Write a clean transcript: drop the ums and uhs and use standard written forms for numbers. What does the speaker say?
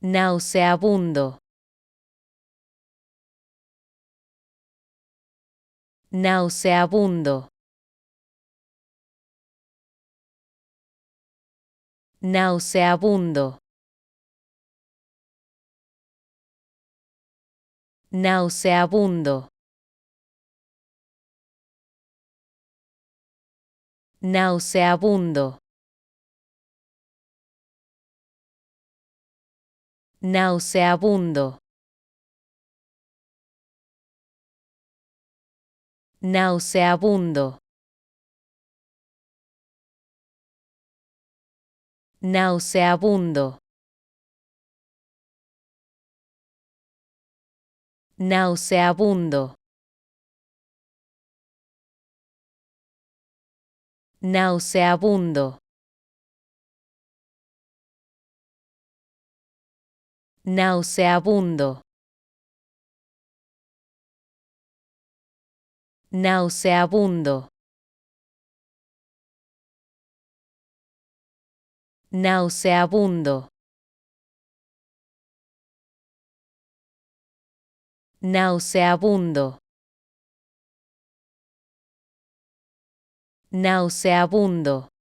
Nauseabundo. Nauseabundo. Nauseabundo. Nauseabundo. Nauseabundo. Nauseabundo. Nauseabundo. Nauseabundo. Nauseabundo. Nauseabundo. Nauseabundo. Nauseabundo. Nauseabundo. Nauseabundo. Nauseabundo.